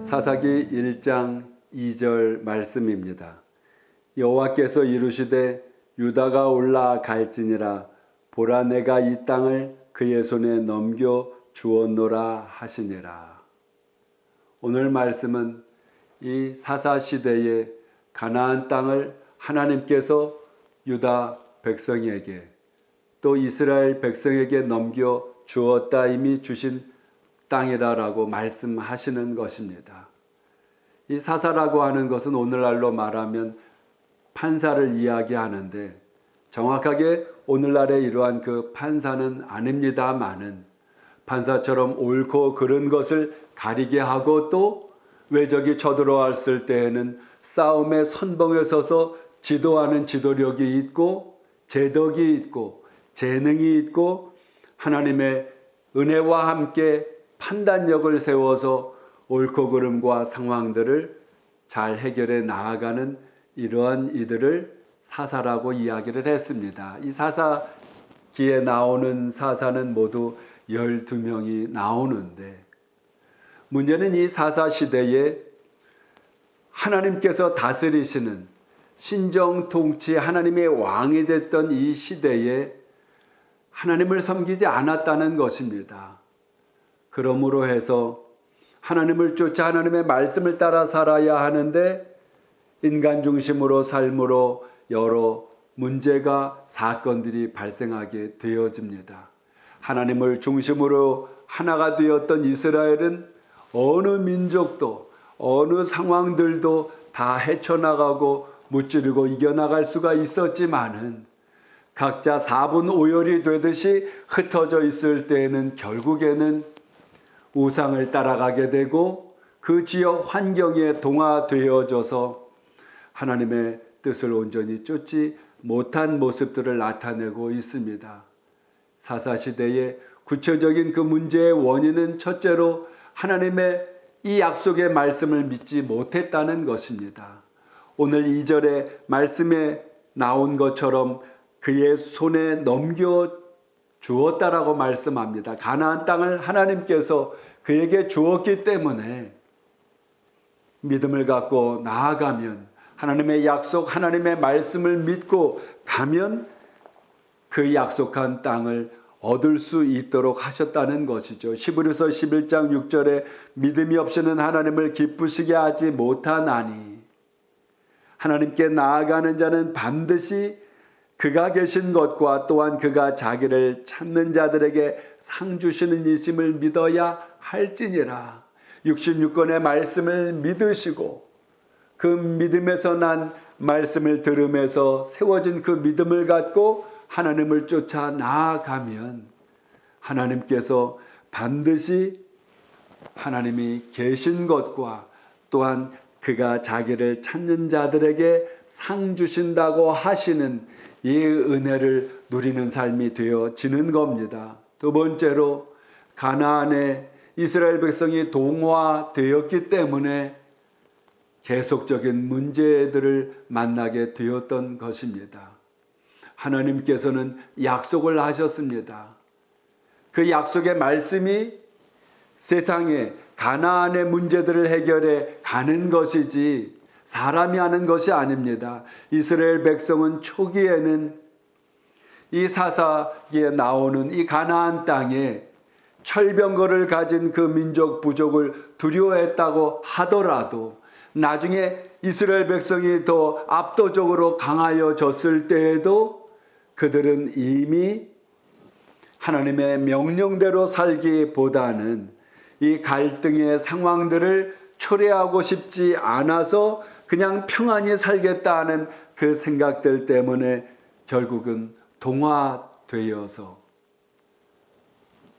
사사기 1장 2절 말씀입니다. 여호와께서 이르시되 유다가 올라갈지니라 보라 내가 이 땅을 그의 손에 넘겨 주었노라 하시니라. 오늘 말씀은 이 사사 시대의 가나안 땅을 하나님께서 유다 백성에게 또 이스라엘 백성에게 넘겨 주었다, 이미 주신 땅이라고 말씀하시는 것입니다. 이 사사라고 하는 것은 오늘날로 말하면 판사를 이야기하는데 정확하게 오늘날의 이러한 그 판사는 아닙니다마는 판사처럼 옳고 그른 것을 가리게 하고 또 외적이 쳐들어왔을 때에는 싸움의 선봉에 서서 지도하는 지도력이 있고 재덕이 있고 재능이 있고 하나님의 은혜와 함께 판단력을 세워서 옳고 그름과 상황들을 잘 해결해 나아가는 이러한 이들을 사사라고 이야기를 했습니다. 이 사사기에 나오는 사사는 모두 12명이 나오는데 문제는 이 사사 시대에 하나님께서 다스리시는 신정 통치 하나님의 왕이 됐던 이 시대에 하나님을 섬기지 않았다는 것입니다. 그러므로 해서 하나님을 쫓아 하나님의 말씀을 따라 살아야 하는데 인간 중심으로 삶으로 여러 문제가 사건들이 발생하게 되어집니다. 하나님을 중심으로 하나가 되었던 이스라엘은 어느 민족도 어느 상황들도 다 헤쳐나가고 무찌르고 이겨나갈 수가 있었지만은 각자 4분 5열이 되듯이 흩어져 있을 때에는 결국에는 우상을 따라가게 되고 그 지역 환경에 동화되어져서 하나님의 뜻을 온전히 쫓지 못한 모습들을 나타내고 있습니다. 사사시대의 구체적인 그 문제의 원인은 첫째로 하나님의 이 약속의 말씀을 믿지 못했다는 것입니다. 오늘 2절의 말씀에 나온 것처럼 그의 손에 넘겨 주었다라고 말씀합니다. 가나안 땅을 하나님께서 그에게 주었기 때문에 믿음을 갖고 나아가면 하나님의 약속, 하나님의 말씀을 믿고 가면 그 약속한 땅을 얻을 수 있도록 하셨다는 것이죠. 히브리서 11장 6절에 믿음이 없이는 하나님을 기쁘시게 하지 못하나니 하나님께 나아가는 자는 반드시 그가 계신 것과 또한 그가 자기를 찾는 자들에게 상 주시는 이심을 믿어야 할지니라. 66권의 말씀을 믿으시고 그 믿음에서 난 말씀을 들음에서 세워진 그 믿음을 갖고 하나님을 쫓아 나아가면 하나님께서 반드시 하나님이 계신 것과 또한 그가 자기를 찾는 자들에게 상 주신다고 하시는 이 은혜를 누리는 삶이 되어지는 겁니다. 두 번째로 가나안에 이스라엘 백성이 동화되었기 때문에 계속적인 문제들을 만나게 되었던 것입니다. 하나님께서는 약속을 하셨습니다. 그 약속의 말씀이 세상에 가나안의 문제들을 해결해 가는 것이지 사람이 하는 것이 아닙니다. 이스라엘 백성은 초기에는 이 사사기에 나오는 이 가나안 땅에 철병거를 가진 그 민족 부족을 두려워했다고 하더라도 나중에 이스라엘 백성이 더 압도적으로 강하여졌을 때에도 그들은 이미 하나님의 명령대로 살기보다는 이 갈등의 상황들을 초래하고 싶지 않아서 그냥 평안히 살겠다는 그 생각들 때문에 결국은 동화되어서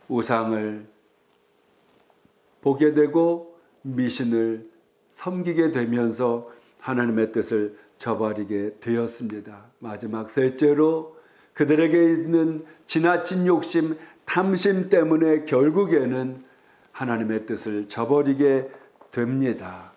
우상을 보게 되고 미신을 섬기게 되면서 하나님의 뜻을 저버리게 되었습니다. 마지막 셋째로 그들에게 있는 지나친 욕심, 탐심 때문에 결국에는 하나님의 뜻을 저버리게 됩니다.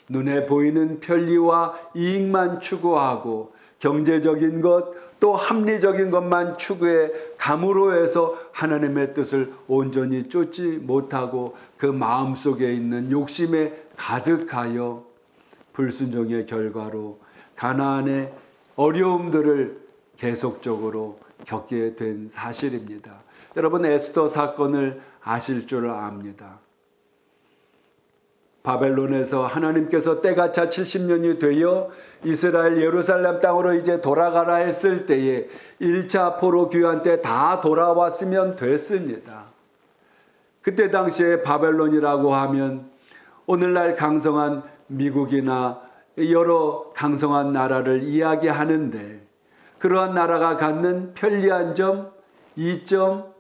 눈에 보이는 편리와 이익만 추구하고 경제적인 것 또 합리적인 것만 추구해 감으로 해서 하나님의 뜻을 온전히 쫓지 못하고 그 마음속에 있는 욕심에 가득하여 불순종의 결과로 가나안의 어려움들을 계속적으로 겪게 된 사실입니다. 여러분, 에스더 사건을 아실 줄 압니다. 바벨론에서 하나님께서 때가 차 70년이 되어 이스라엘 예루살렘 땅으로 이제 돌아가라 했을 때에 1차 포로 귀환 때 다 돌아왔으면 됐습니다. 그때 당시에 바벨론이라고 하면 오늘날 강성한 미국이나 여러 강성한 나라를 이야기하는데, 그러한 나라가 갖는 편리한 점, 이점,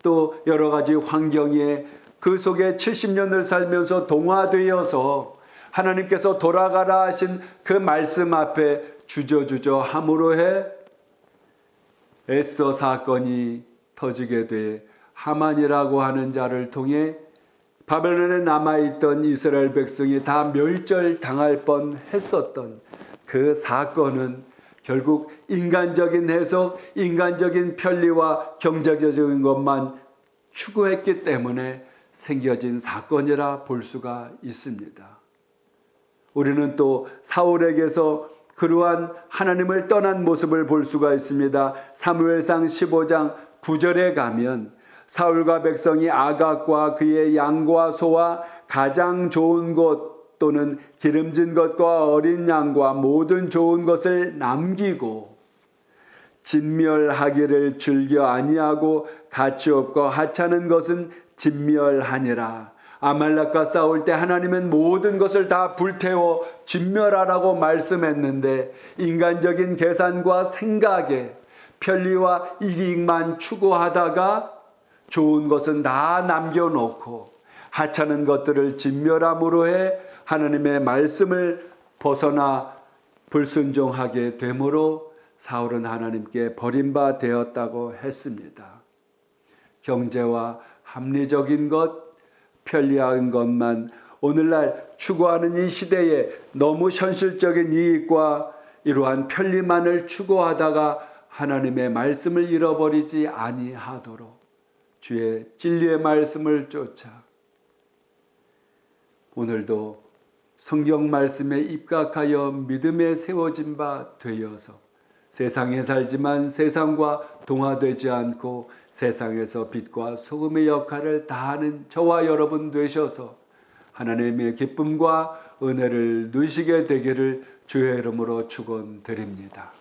또 여러 가지 환경에 그 속에 70년을 살면서 동화되어서 하나님께서 돌아가라 하신 그 말씀 앞에 주저주저 함으로 해 에스더 사건이 터지게 돼 하만이라고 하는 자를 통해 바벨론에 남아있던 이스라엘 백성이 다 멸절당할 뻔했었던 그 사건은 결국 인간적인 해석, 인간적인 편리와 경제적인 것만 추구했기 때문에 생겨진 사건이라 볼 수가 있습니다. 우리는 또 사울에게서 그러한 하나님을 떠난 모습을 볼 수가 있습니다. 사무엘상 15장 9절에 가면 사울과 백성이 아각과 그의 양과 소와 가장 좋은 것 또는 기름진 것과 어린 양과 모든 좋은 것을 남기고 진멸하기를 즐겨 아니하고 가치 없고 하찮은 것은 진멸하니라. 아말렉과 싸울 때 하나님은 모든 것을 다 불태워 진멸하라고 말씀했는데 인간적인 계산과 생각에 편리와 이익만 추구하다가 좋은 것은 다 남겨놓고 하찮은 것들을 진멸함으로 해 하나님의 말씀을 벗어나 불순종하게 되므로 사울은 하나님께 버림바 되었다고 했습니다. 경제와 합리적인 것, 편리한 것만 오늘날 추구하는 이 시대에 너무 현실적인 이익과 이러한 편리만을 추구하다가 하나님의 말씀을 잃어버리지 아니하도록 주의 진리의 말씀을 쫓아 오늘도 성경 말씀에 입각하여 믿음에 세워진 바 되어서 세상에 살지만 세상과 동화되지 않고 세상에서 빛과 소금의 역할을 다하는 저와 여러분 되셔서 하나님의 기쁨과 은혜를 누리시게 되기를 주의 이름으로 축원드립니다.